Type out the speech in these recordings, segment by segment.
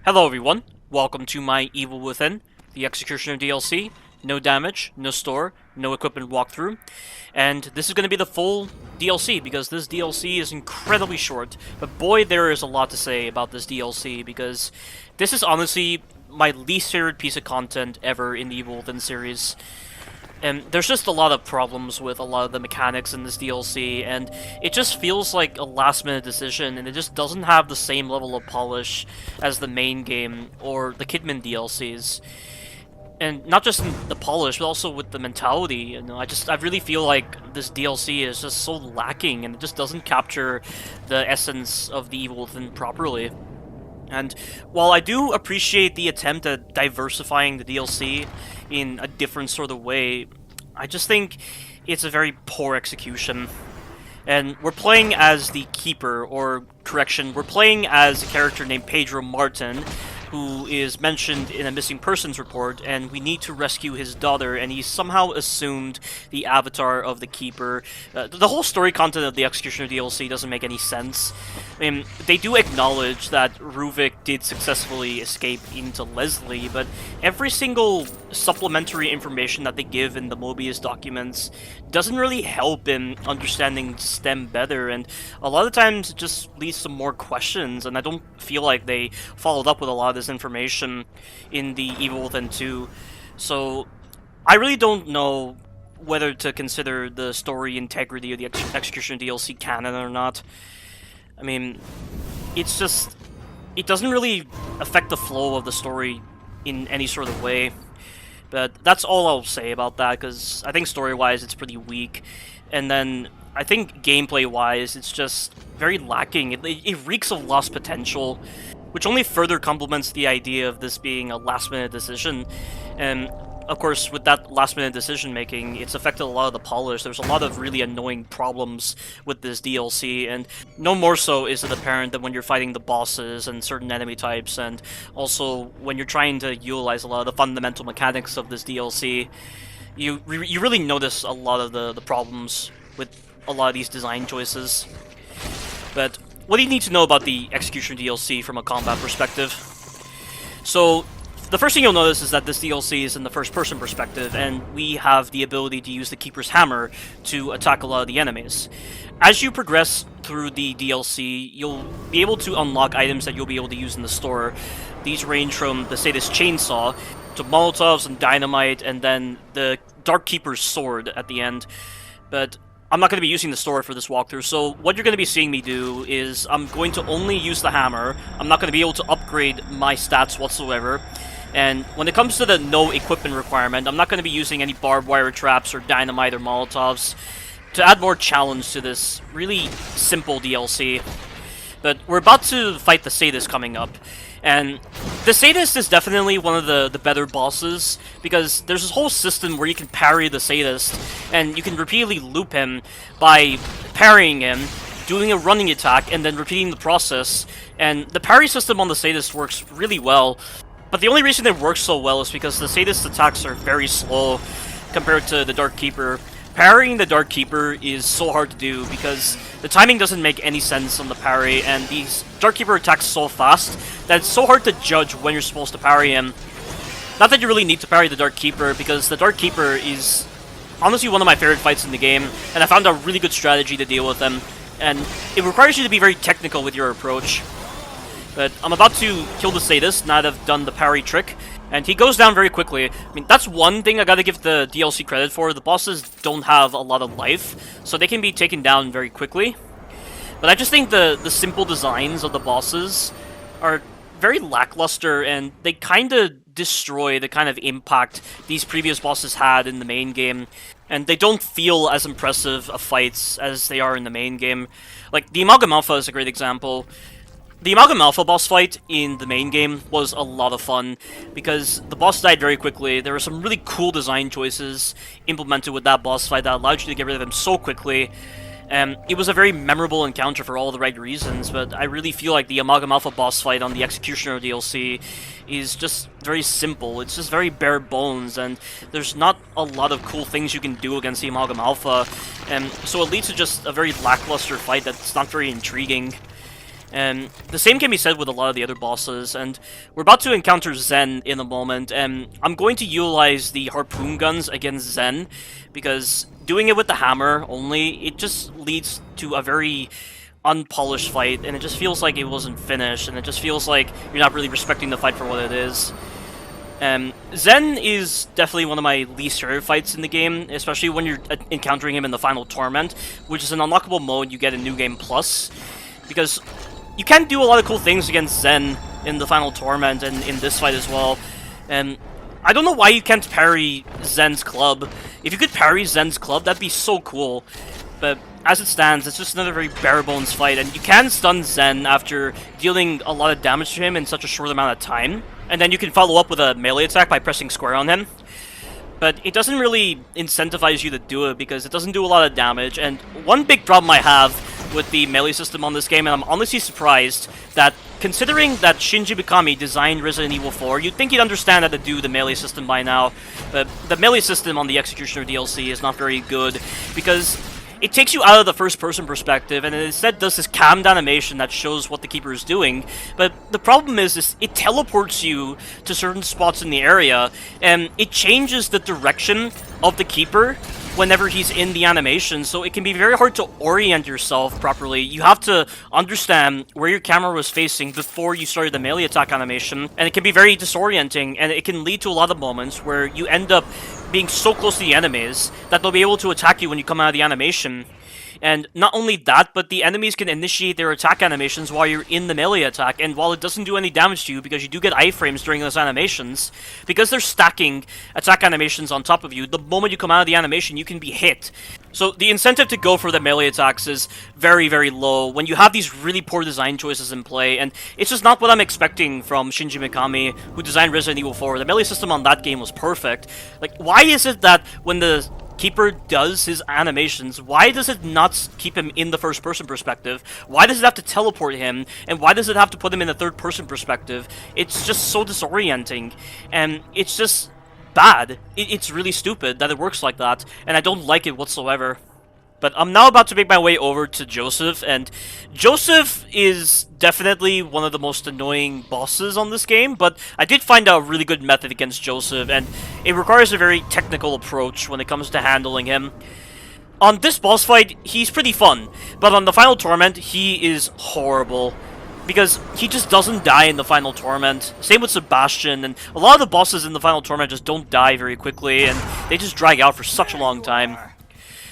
Hello everyone, welcome to my Evil Within, the Executioner DLC. No damage, no store, no equipment walkthrough. And this is going to be the full DLC, because this DLC is incredibly short. But boy, there is a lot to say about this DLC, because this is honestly my least favorite piece of content ever in the Evil Within series. And there's just a lot of problems with a lot of the mechanics in this DLC, and it just feels like a last-minute decision, and it just doesn't have the same level of polish as the main game or the Kidman DLCs. And not just in the polish, but also with the mentality. You know, I really feel like this DLC is just so lacking, and it just doesn't capture the essence of the Evil Within properly. And while I do appreciate the attempt at diversifying the DLC in a different sort of way, I just think it's a very poor execution. And we're playing as the Keeper, or correction, we're playing as a character named Pedro Martin, who is mentioned in a missing persons report, and we need to rescue his daughter, and he's somehow assumed the avatar of the Keeper. The whole story content of the Executioner DLC doesn't make any sense. I mean, they do acknowledge that Ruvik did successfully escape into Leslie, but every single supplementary information that they give in the Mobius documents doesn't really help in understanding STEM better, and a lot of times it just leads to more questions, and I don't feel like they followed up with a lot of this information in the Evil Within 2. So I really don't know whether to consider the story integrity of the Execution DLC canon or not. I mean, it's just, it doesn't really affect the flow of the story in any sort of way. But that's all I'll say about that, because I think story-wise it's pretty weak. And then I think gameplay-wise it's just very lacking. It reeks of lost potential, which only further complements the idea of this being a last-minute decision. And of course, with that last-minute decision-making, it's affected a lot of the polish. There's a lot of really annoying problems with this DLC, and no more so is it apparent than when you're fighting the bosses and certain enemy types, and also when you're trying to utilize a lot of the fundamental mechanics of this DLC. You really notice a lot of the problems with a lot of these design choices. But what do you need to know about the Execution DLC from a combat perspective? So, the first thing you'll notice is that this DLC is in the first-person perspective, and we have the ability to use the Keeper's Hammer to attack a lot of the enemies. As you progress through the DLC, you'll be able to unlock items that you'll be able to use in the store. These range from the Sadist Chainsaw to Molotovs and Dynamite, and then the Dark Keeper's Sword at the end. But I'm not going to be using the store for this walkthrough, so what you're going to be seeing me do is I'm going to only use the hammer. I'm not going to be able to upgrade my stats whatsoever. And when it comes to the no equipment requirement, I'm not going to be using any barbed wire traps or dynamite or molotovs to add more challenge to this really simple DLC. But we're about to fight the Sadist coming up. And the Sadist is definitely one of the better bosses, because there's this whole system where you can parry the Sadist, and you can repeatedly loop him by parrying him, doing a running attack, and then repeating the process. And the parry system on the Sadist works really well. But the only reason it works so well is because the Sadist attacks are very slow compared to the Dark Keeper. Parrying the Dark Keeper is so hard to do because the timing doesn't make any sense on the parry, and these Dark Keeper attacks so fast that it's so hard to judge when you're supposed to parry him. Not that you really need to parry the Dark Keeper, because the Dark Keeper is honestly one of my favorite fights in the game, and I found a really good strategy to deal with them, and it requires you to be very technical with your approach. But I'm about to kill the Sadist now that I've done the parry trick, and he goes down very quickly. I mean, that's one thing I gotta give the DLC credit for. The bosses don't have a lot of life, so they can be taken down very quickly. But I just think the simple designs of the bosses are very lackluster, and they kinda destroy the kind of impact these previous bosses had in the main game. And they don't feel as impressive of fights as they are in the main game. Like, the Amalgam Alpha is a great example. The Amalgam Alpha boss fight in the main game was a lot of fun, because the boss died very quickly. There were some really cool design choices implemented with that boss fight that allowed you to get rid of him so quickly. And it was a very memorable encounter for all the right reasons, but I really feel like the Amalgam Alpha boss fight on the Executioner DLC is just very simple. It's just very bare bones, and there's not a lot of cool things you can do against the Amalgam Alpha, and so it leads to just a very lackluster fight that's not very intriguing. And the same can be said with a lot of the other bosses, and we're about to encounter Zen in a moment, and I'm going to utilize the harpoon guns against Zen, because doing it with the hammer only, it just leads to a very unpolished fight, and it just feels like it wasn't finished, and it just feels like you're not really respecting the fight for what it is. Zen is definitely one of my least favorite fights in the game, especially when you're encountering him in the Final Torment, which is an unlockable mode you get in New Game Plus, because you can do a lot of cool things against Zen in the Final Torment and in this fight as well. And I don't know why you can't parry Zen's club. If you could parry Zen's club, that'd be so cool. But as it stands, it's just another very bare-bones fight, and you can stun Zen after dealing a lot of damage to him in such a short amount of time. And then you can follow up with a melee attack by pressing square on him. But it doesn't really incentivize you to do it because it doesn't do a lot of damage. And one big problem I have with the melee system on this game, and I'm honestly surprised that, considering that Shinji Mikami designed Resident Evil 4, you'd think he'd understand how to do the melee system by now. But the melee system on the Executioner DLC is not very good because it takes you out of the first-person perspective, and it instead does this cammed animation that shows what the Keeper is doing. But the problem is it teleports you to certain spots in the area, and it changes the direction of the Keeper whenever he's in the animation, so it can be very hard to orient yourself properly. You have to understand where your camera was facing before you started the melee attack animation, and it can be very disorienting, and it can lead to a lot of moments where you end up being so close to the enemies that they'll be able to attack you when you come out of the animation. And not only that, but the enemies can initiate their attack animations while you're in the melee attack, and while it doesn't do any damage to you, because you do get iframes during those animations, because they're stacking attack animations on top of you, the moment you come out of the animation, you can be hit. So the incentive to go for the melee attacks is very, very low when you have these really poor design choices in play, and it's just not what I'm expecting from Shinji Mikami, who designed Resident Evil 4. The melee system on that game was perfect. Like, why is it that when the Keeper does his animations, why does it not keep him in the first-person perspective? Why does it have to teleport him? And why does it have to put him in the third-person perspective? It's just so disorienting, and it's just bad. It's really stupid that it works like that, and I don't like it whatsoever. But I'm now about to make my way over to Joseph, and Joseph is definitely one of the most annoying bosses on this game, but I did find out a really good method against Joseph, and it requires a very technical approach when it comes to handling him. On this boss fight, he's pretty fun, but on the Final Torment, he is horrible, because he just doesn't die in the Final Torment. Same with Sebastian, and a lot of the bosses in the Final Torment just don't die very quickly, and they just drag out for such a long time.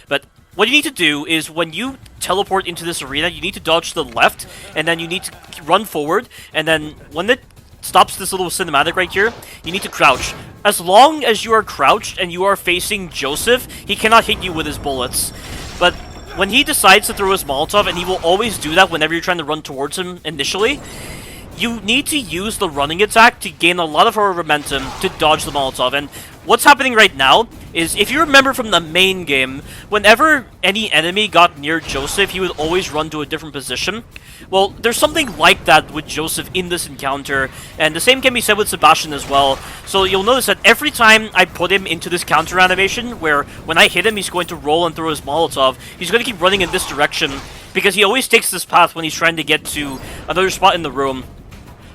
But what you need to do is, when you teleport into this arena, you need to dodge to the left, and then you need to run forward, and then when it stops this little cinematic right here, you need to crouch. As long as you are crouched and you are facing Joseph, he cannot hit you with his bullets. But when he decides to throw his Molotov, and he will always do that whenever you're trying to run towards him initially, you need to use the running attack to gain a lot of her momentum to dodge the Molotov. And what's happening right now is, if you remember from the main game, whenever any enemy got near Joseph, he would always run to a different position. Well, there's something like that with Joseph in this encounter, and the same can be said with Sebastian as well. So you'll notice that every time I put him into this counter animation, where when I hit him, he's going to roll and throw his Molotov, he's going to keep running in this direction, because he always takes this path when he's trying to get to another spot in the room.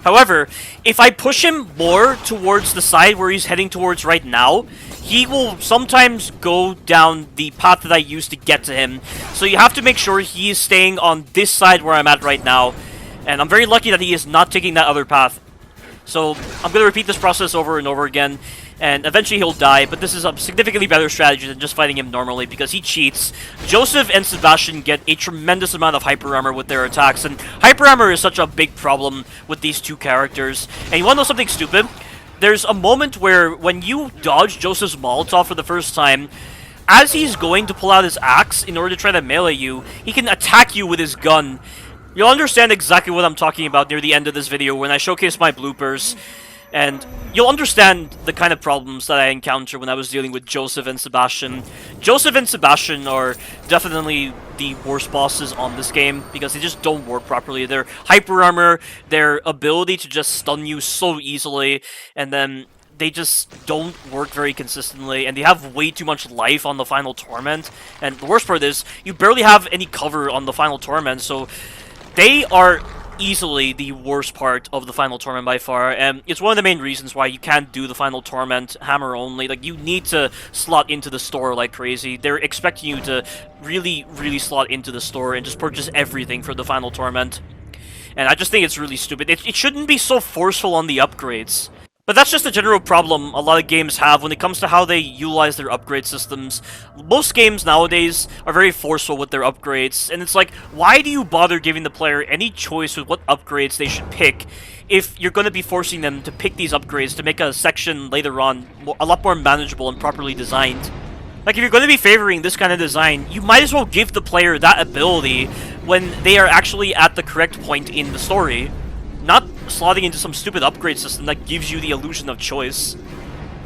However, if I push him more towards the side where he's heading towards right now, he will sometimes go down the path that I used to get to him. So you have to make sure he is staying on this side where I'm at right now. And I'm very lucky that he is not taking that other path. So I'm going to repeat this process over and over again, and eventually he'll die, but this is a significantly better strategy than just fighting him normally, because he cheats. Joseph and Sebastian get a tremendous amount of hyper armor with their attacks, and hyper armor is such a big problem with these two characters. And you want to know something stupid? There's a moment where, when you dodge Joseph's Molotov for the first time, as he's going to pull out his axe in order to try to melee you, he can attack you with his gun. You'll understand exactly what I'm talking about near the end of this video when I showcase my bloopers, and you'll understand the kind of problems that I encounter when I was dealing with Joseph and Sebastian. Joseph and Sebastian are definitely the worst bosses on this game, because they just don't work properly. Their hyper armor, their ability to just stun you so easily, and then they just don't work very consistently, and they have way too much life on the Final Torment. And the worst part is, you barely have any cover on the Final Torment, so they are easily the worst part of the Final Torment by far, and it's one of the main reasons why you can't do the Final Torment hammer only. Like, you need to slot into the store like crazy. They're expecting you to really, really slot into the store and just purchase everything for the Final Torment. And I just think it's really stupid. It shouldn't be so forceful on the upgrades. But that's just a general problem a lot of games have when it comes to how they utilize their upgrade systems. Most games nowadays are very forceful with their upgrades, and it's like, why do you bother giving the player any choice with what upgrades they should pick if you're going to be forcing them to pick these upgrades to make a section later on a lot more manageable and properly designed? Like, if you're going to be favoring this kind of design, you might as well give the player that ability when they are actually at the correct point in the story. Not slotting into some stupid upgrade system that gives you the illusion of choice.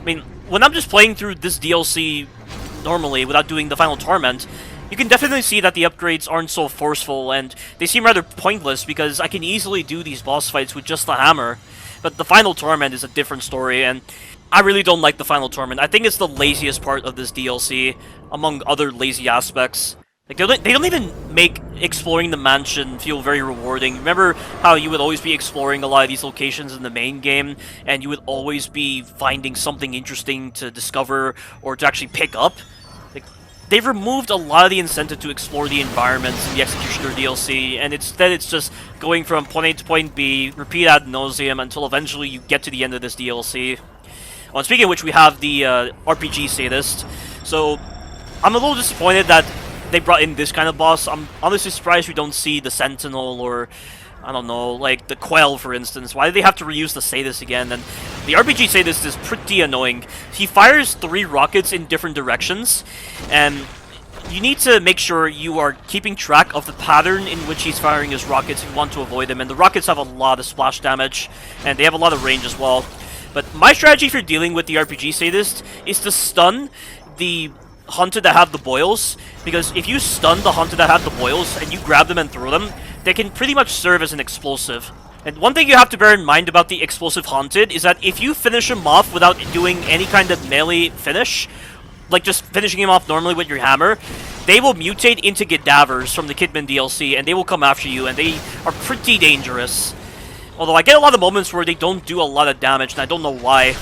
I mean, when I'm just playing through this DLC normally without doing the Final Torment, you can definitely see that the upgrades aren't so forceful and they seem rather pointless because I can easily do these boss fights with just the hammer. But the Final Torment is a different story, and I really don't like the Final Torment. I think it's the laziest part of this DLC, among other lazy aspects. Like, they don't even make exploring the mansion feel very rewarding. Remember how you would always be exploring a lot of these locations in the main game, and you would always be finding something interesting to discover or to actually pick up? Like, they've removed a lot of the incentive to explore the environments in the Executioner DLC, and instead it's just going from point A to point B, repeat ad nauseum, until eventually you get to the end of this DLC. Well, speaking of which, we have the RPG Sadist. So, I'm a little disappointed that they brought in this kind of boss. I'm honestly surprised we don't see the Sentinel or, I don't know, like the Quell, for instance. Why did they have to reuse the Sadist again? And the RPG Sadist is pretty annoying. He fires 3 rockets in different directions, and you need to make sure you are keeping track of the pattern in which he's firing his rockets if you want to avoid them. And the rockets have a lot of splash damage, and they have a lot of range as well. But my strategy for dealing with the RPG Sadist is to stun the Hunted that have the boils, because if you stun the Hunted that have the boils and you grab them and throw them, they can pretty much serve as an explosive. And one thing you have to bear in mind about the explosive Hunted is that if you finish him off without doing any kind of melee finish, like just finishing him off normally with your hammer, they will mutate into Gadavers from the Kidman DLC, and they will come after you, and they are pretty dangerous. Although I get a lot of moments where they don't do a lot of damage, and I don't know why.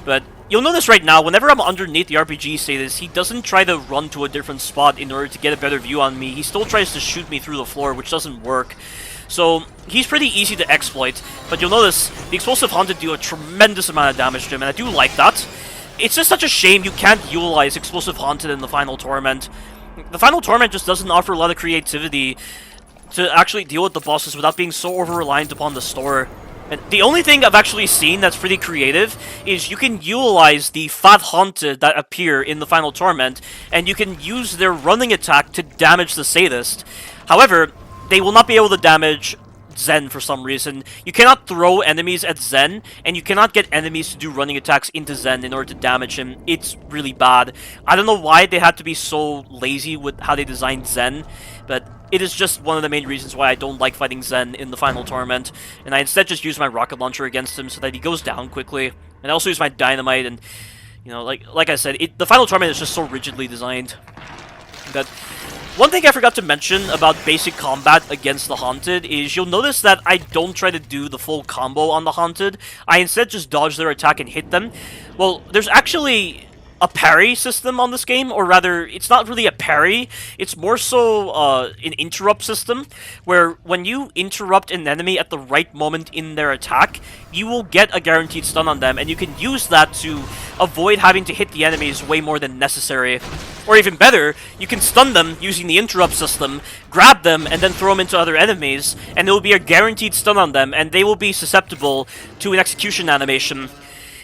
But you'll notice right now, whenever I'm underneath the RPG Sadist, he doesn't try to run to a different spot in order to get a better view on me. He still tries to shoot me through the floor, which doesn't work. So, he's pretty easy to exploit. But you'll notice, the Explosive Hunted do a tremendous amount of damage to him, and I do like that. It's just such a shame you can't utilize Explosive Hunted in the Final Torment. The Final Torment just doesn't offer a lot of creativity to actually deal with the bosses without being so over-reliant upon the store. And the only thing I've actually seen that's pretty creative is you can utilize the Fat Hunted that appear in the Final Torment, and you can use their running attack to damage the Sadist. However, they will not be able to damage Zen for some reason. You cannot throw enemies at Zen, and you cannot get enemies to do running attacks into Zen in order to damage him. It's really bad. I don't know why they had to be so lazy with how they designed Zen, but it is just one of the main reasons why I don't like fighting Zen in the Final Torment, and I instead just use my rocket launcher against him so that he goes down quickly. And I also use my dynamite, and, you know, like I said, the Final Torment is just so rigidly designed. But one thing I forgot to mention about basic combat against the Haunted is you'll notice that I don't try to do the full combo on the Haunted. I instead just dodge their attack and hit them. Well, there's actually a parry system on this game, or rather, it's not really a parry, it's more so an interrupt system, where when you interrupt an enemy at the right moment in their attack, you will get a guaranteed stun on them, and you can use that to avoid having to hit the enemies way more than necessary. Or even better, you can stun them using the interrupt system, grab them, and then throw them into other enemies, and there will be a guaranteed stun on them, and they will be susceptible to an execution animation.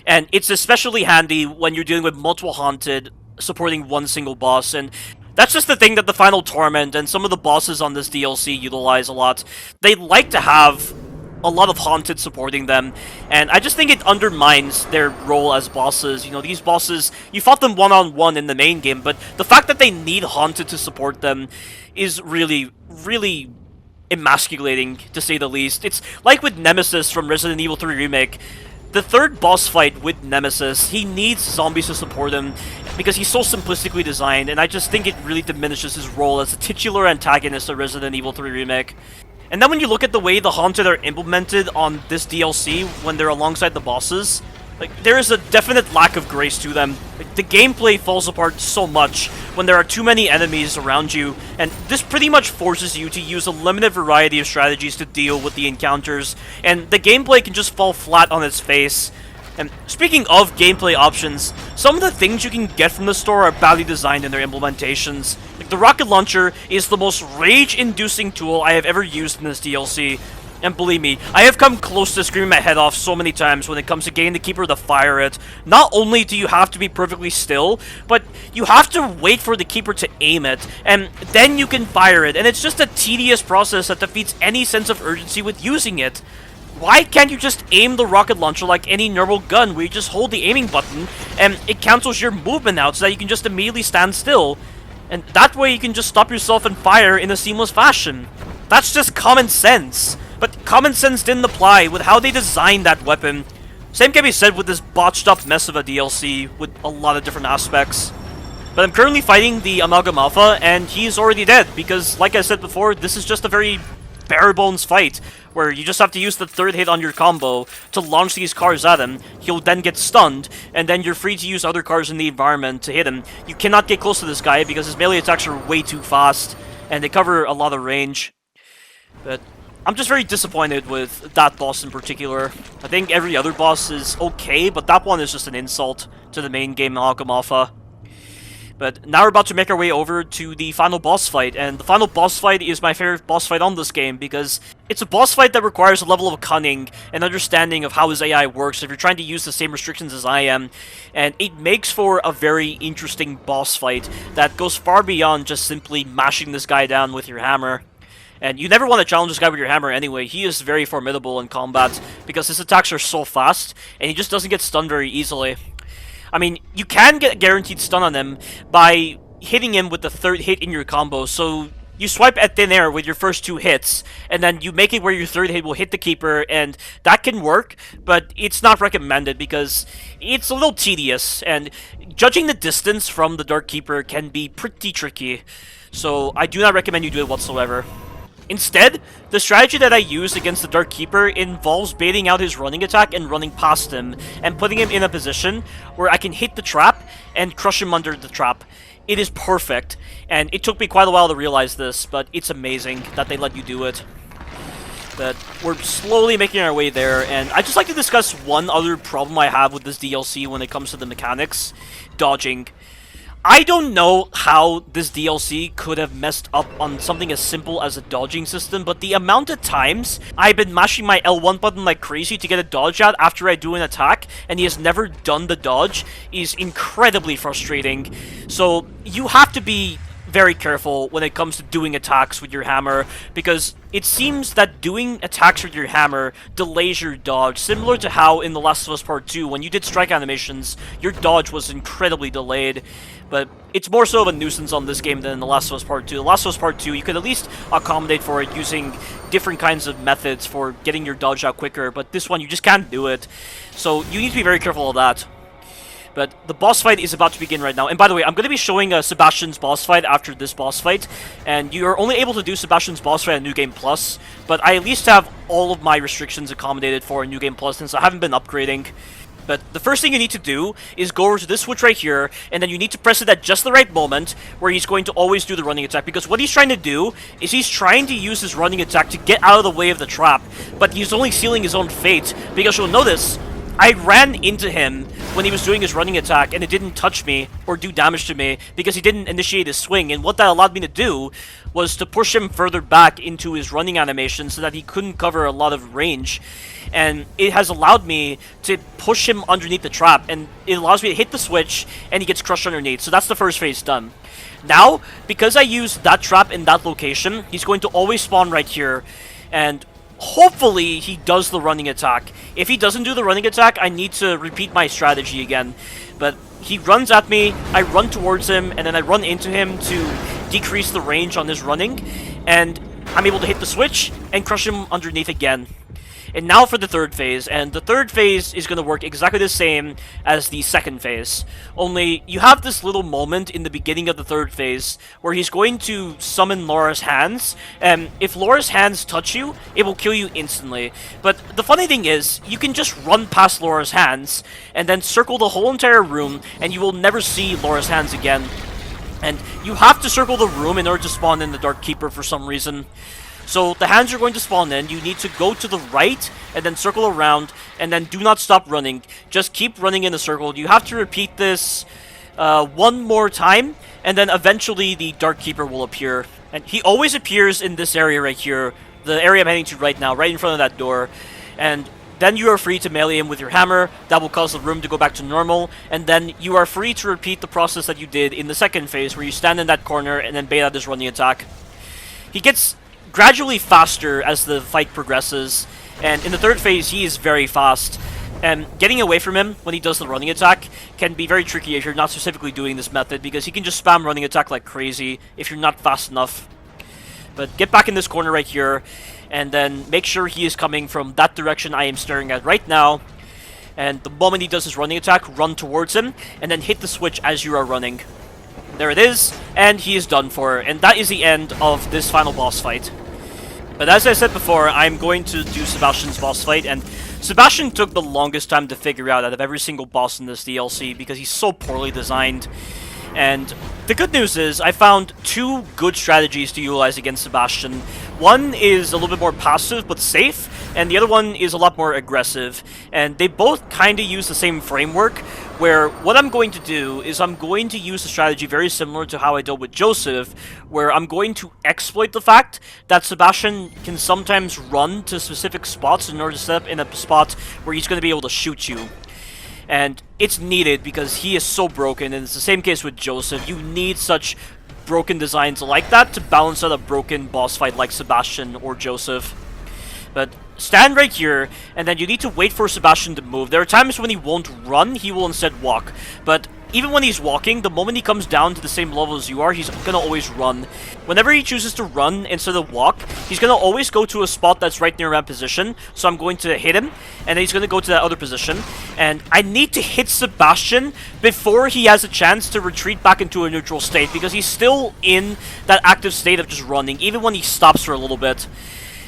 And it's especially handy when you're dealing with multiple Haunted supporting one single boss, and that's just the thing that the Final Torment and some of the bosses on this DLC utilize a lot. They like to have a lot of Haunted supporting them, and I just think it undermines their role as bosses. You know, these bosses, you fought them one-on-one in the main game, but the fact that they need Haunted to support them is really, really emasculating, to say the least. It's like with Nemesis from Resident Evil 3 Remake. The third boss fight with Nemesis, he needs zombies to support him because he's so simplistically designed, and I just think it really diminishes his role as a titular antagonist of Resident Evil 3 Remake. And then when you look at the way the Haunted are implemented on this DLC when they're alongside the bosses, like, there is a definite lack of grace to them. Like, the gameplay falls apart so much when there are too many enemies around you, and this pretty much forces you to use a limited variety of strategies to deal with the encounters, and the gameplay can just fall flat on its face. And speaking of gameplay options, some of the things you can get from the store are badly designed in their implementations. Like, the rocket launcher is the most rage-inducing tool I have ever used in this DLC. And believe me, I have come close to screaming my head off so many times when it comes to getting the Keeper to fire it. Not only do you have to be perfectly still, but you have to wait for the Keeper to aim it, and then you can fire it, and it's just a tedious process that defeats any sense of urgency with using it. Why can't you just aim the rocket launcher like any normal gun, where you just hold the aiming button, and it cancels your movement out so that you can just immediately stand still? And that way you can just stop yourself and fire in a seamless fashion. That's just common sense. But common sense didn't apply with how they designed that weapon. Same can be said with this botched up mess of a DLC with a lot of different aspects. But I'm currently fighting the Amalgam Alpha, and he's already dead, because like I said before, this is just a very bare bones fight, where you just have to use the third hit on your combo to launch these cars at him. He'll then get stunned, and then you're free to use other cars in the environment to hit him. You cannot get close to this guy because his melee attacks are way too fast, and they cover a lot of range. But I'm just very disappointed with that boss in particular. I think every other boss is okay, but that one is just an insult to the main game, Amalgam Alpha. But now we're about to make our way over to the final boss fight, and the final boss fight is my favorite boss fight on this game, because it's a boss fight that requires a level of cunning and understanding of how his AI works if you're trying to use the same restrictions as I am, and it makes for a very interesting boss fight that goes far beyond just simply mashing this guy down with your hammer. And you never want to challenge this guy with your hammer anyway. He is very formidable in combat because his attacks are so fast, and he just doesn't get stunned very easily. I mean, you can get a guaranteed stun on him by hitting him with the third hit in your combo. So you swipe at thin air with your first two hits, and then you make it where your third hit will hit the Keeper, and that can work, but it's not recommended because it's a little tedious, and judging the distance from the Dark Keeper can be pretty tricky. So I do not recommend you do it whatsoever. Instead, the strategy that I use against the Dark Keeper involves baiting out his running attack and running past him, and putting him in a position where I can hit the trap and crush him under the trap. It is perfect, and it took me quite a while to realize this, but it's amazing that they let you do it. But we're slowly making our way there, and I'd just like to discuss one other problem I have with this DLC when it comes to the mechanics: dodging. I don't know how this DLC could have messed up on something as simple as a dodging system, but the amount of times I've been mashing my L1 button like crazy to get a dodge out after I do an attack, and he has never done the dodge, is incredibly frustrating. So you have to be very careful when it comes to doing attacks with your hammer, because it seems that doing attacks with your hammer delays your dodge, similar to how in The Last of Us Part 2, when you did strike animations, your dodge was incredibly delayed. But it's more so of a nuisance on this game than in The Last of Us Part 2. The Last of Us Part 2, you could at least accommodate for it using different kinds of methods for getting your dodge out quicker, but this one, you just can't do it. So you need to be very careful of that. But the boss fight is about to begin right now. And by the way, I'm going to be showing Sebastian's boss fight after this boss fight. And you are only able to do Sebastian's boss fight on New Game Plus. But I at least have all of my restrictions accommodated for New Game Plus since I haven't been upgrading. But the first thing you need to do is go over to this switch right here, and then you need to press it at just the right moment, where he's going to always do the running attack. Because what he's trying to do is he's trying to use his running attack to get out of the way of the trap, but he's only sealing his own fate. Because you'll notice, I ran into him when he was doing his running attack, and it didn't touch me or do damage to me because he didn't initiate his swing. And what that allowed me to do was to push him further back into his running animation so that he couldn't cover a lot of range. And it has allowed me to push him underneath the trap, and it allows me to hit the switch, and he gets crushed underneath. So that's the first phase done. Now, because I used that trap in that location, he's going to always spawn right here, and hopefully he does the running attack. If he doesn't do the running attack, I need to repeat my strategy again. But he runs at me, I run towards him, and then I run into him to decrease the range on his running, and I'm able to hit the switch and crush him underneath again. And now for the third phase, and the third phase is going to work exactly the same as the second phase. Only, you have this little moment in the beginning of the third phase where he's going to summon Laura's hands, and if Laura's hands touch you, it will kill you instantly. But the funny thing is, you can just run past Laura's hands, and then circle the whole entire room, and you will never see Laura's hands again. And you have to circle the room in order to spawn in the Dark Keeper for some reason. So the hands are going to spawn in, you need to go to the right, and then circle around, and then do not stop running. Just keep running in a circle. You have to repeat this one more time, and then eventually the Dark Keeper will appear. And he always appears in this area right here, the area I'm heading to right now, right in front of that door. And then you are free to melee him with your hammer. That will cause the room to go back to normal, and then you are free to repeat the process that you did in the second phase, where you stand in that corner and then bait out this running attack. He gets gradually faster as the fight progresses, and in the third phase he is very fast, and getting away from him when he does the running attack can be very tricky if you're not specifically doing this method, because he can just spam running attack like crazy if you're not fast enough. But get back in this corner right here, and then make sure he is coming from that direction I am staring at right now, and the moment he does his running attack, run towards him, and then hit the switch as you are running. There it is, and he is done for, and that is the end of this final boss fight. But as I said before, I'm going to do Sebastian's boss fight, and Sebastian took the longest time to figure out of every single boss in this DLC because he's so poorly designed. And the good news is, I found two good strategies to utilize against Sebastian. One is a little bit more passive but safe, and the other one is a lot more aggressive. And they both kind of use the same framework, where what I'm going to do is I'm going to use a strategy very similar to how I dealt with Joseph, where I'm going to exploit the fact that Sebastian can sometimes run to specific spots in order to set up in a spot where he's going to be able to shoot you. And it's needed because he is so broken, and it's the same case with Joseph. You need such broken designs like that to balance out a broken boss fight like Sebastian or Joseph. But stand right here, and then you need to wait for Sebastian to move. There are times when he won't run, he will instead walk. But even when he's walking, the moment he comes down to the same level as you are, he's gonna always run. Whenever he chooses to run instead of walk, he's gonna always go to a spot that's right near my position. So I'm going to hit him, and then he's gonna go to that other position. And I need to hit Sebastian before he has a chance to retreat back into a neutral state, because he's still in that active state of just running, even when he stops for a little bit.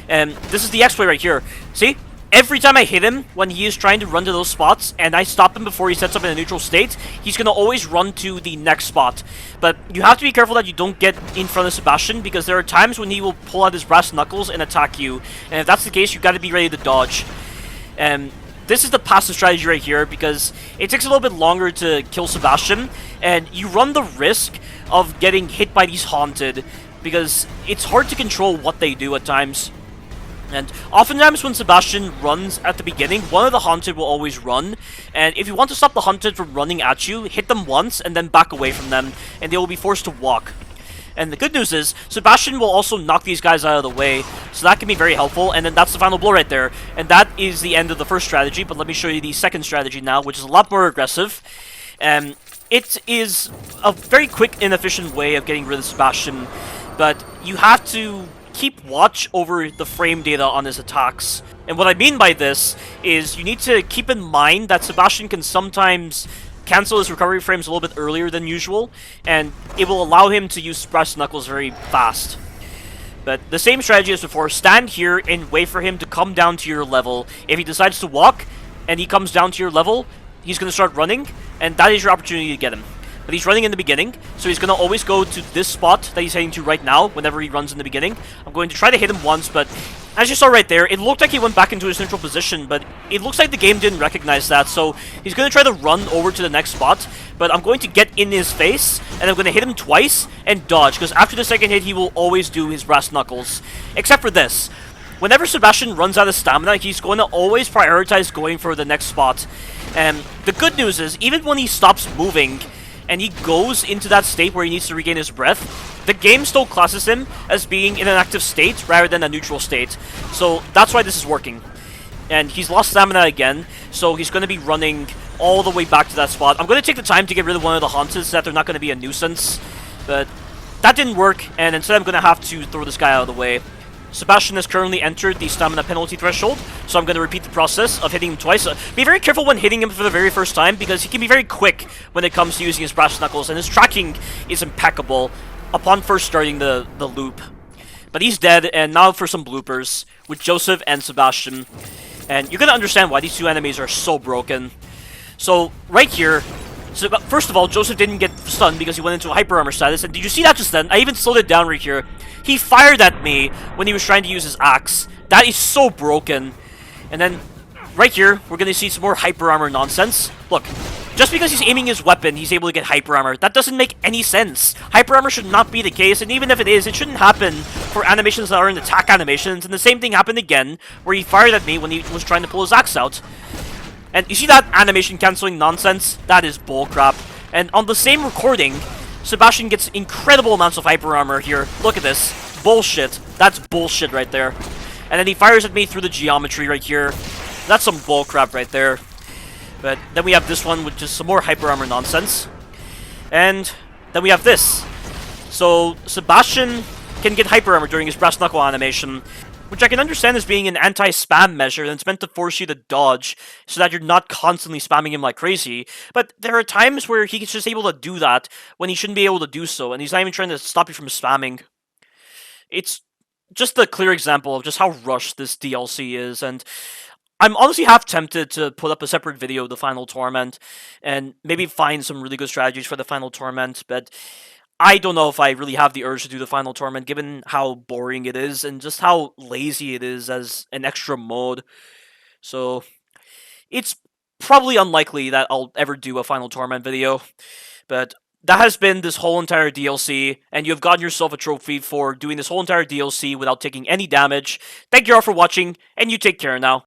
And this is the exploit right here. See? Every time I hit him when he is trying to run to those spots, and I stop him before he sets up in a neutral state, he's going to always run to the next spot. But you have to be careful that you don't get in front of Sebastian, because there are times when he will pull out his brass knuckles and attack you. And if that's the case, you've got to be ready to dodge. And this is the passive strategy right here, because it takes a little bit longer to kill Sebastian, and you run the risk of getting hit by these Haunted, because it's hard to control what they do at times. And oftentimes when Sebastian runs at the beginning, one of the Haunted will always run. And if you want to stop the Haunted from running at you, hit them once and then back away from them, and they will be forced to walk. And the good news is, Sebastian will also knock these guys out of the way, so that can be very helpful, and then that's the final blow right there. And that is the end of the first strategy, but let me show you the second strategy now, which is a lot more aggressive. It is a very quick and efficient way of getting rid of Sebastian, but you have to keep watch over the frame data on his attacks. And what I mean by this is you need to keep in mind that Sebastian can sometimes cancel his recovery frames a little bit earlier than usual, and it will allow him to use brass knuckles very fast. But the same strategy as before, stand here and wait for him to come down to your level. If he decides to walk and he comes down to your level, he's going to start running, and that is your opportunity to get him. But he's running in the beginning, so he's going to always go to this spot that he's heading to right now whenever he runs in the beginning. I'm going to try to hit him once, but as you saw right there, it looked like he went back into his neutral position, but it looks like the game didn't recognize that, so he's going to try to run over to the next spot, but I'm going to get in his face, and I'm going to hit him twice and dodge, because after the second hit, he will always do his brass knuckles. Except for this. Whenever Sebastian runs out of stamina, he's going to always prioritize going for the next spot. And the good news is, even when he stops moving, and he goes into that state where he needs to regain his breath, the game still classes him as being in an active state rather than a neutral state. So that's why this is working. And he's lost stamina again, so he's going to be running all the way back to that spot. I'm going to take the time to get rid of one of the Haunted so that they're not going to be a nuisance. But that didn't work, and instead I'm going to have to throw this guy out of the way. Sebastian has currently entered the stamina penalty threshold, so I'm going to repeat the process of hitting him twice. Be very careful when hitting him for the very first time, because he can be very quick when it comes to using his brass knuckles, and his tracking is impeccable upon first starting the loop. But he's dead, and now for some bloopers with Joseph and Sebastian. And you're going to understand why these two enemies are so broken. So, right here, so first of all, Joseph didn't get stunned because he went into a hyper armor status. And did you see that just then? I even slowed it down right here. He fired at me when he was trying to use his axe. That is so broken. And then, right here, we're going to see some more hyper armor nonsense. Look, just because he's aiming his weapon, he's able to get hyper armor. That doesn't make any sense. Hyper armor should not be the case, and even if it is, it shouldn't happen for animations that are in attack animations. And the same thing happened again, where he fired at me when he was trying to pull his axe out. And you see that animation canceling nonsense? That is bullcrap. And on the same recording, Sebastian gets incredible amounts of hyper armor here. Look at this. Bullshit. That's bullshit right there. And then he fires at me through the geometry right here. That's some bullcrap right there. But then we have this one with just some more hyper armor nonsense. And then we have this. So Sebastian can get hyper armor during his brass knuckle animation, which I can understand as being an anti-spam measure, and it's meant to force you to dodge so that you're not constantly spamming him like crazy. But there are times where he's just able to do that when he shouldn't be able to do so, and he's not even trying to stop you from spamming. It's just a clear example of just how rushed this DLC is, and I'm honestly half tempted to put up a separate video of the Final Torment, and maybe find some really good strategies for the Final Torment, but I don't know if I really have the urge to do the Final Torment, given how boring it is, and just how lazy it is as an extra mode. So, it's probably unlikely that I'll ever do a Final Torment video, but that has been this whole entire DLC, and you have gotten yourself a trophy for doing this whole entire DLC without taking any damage. Thank you all for watching, and you take care now.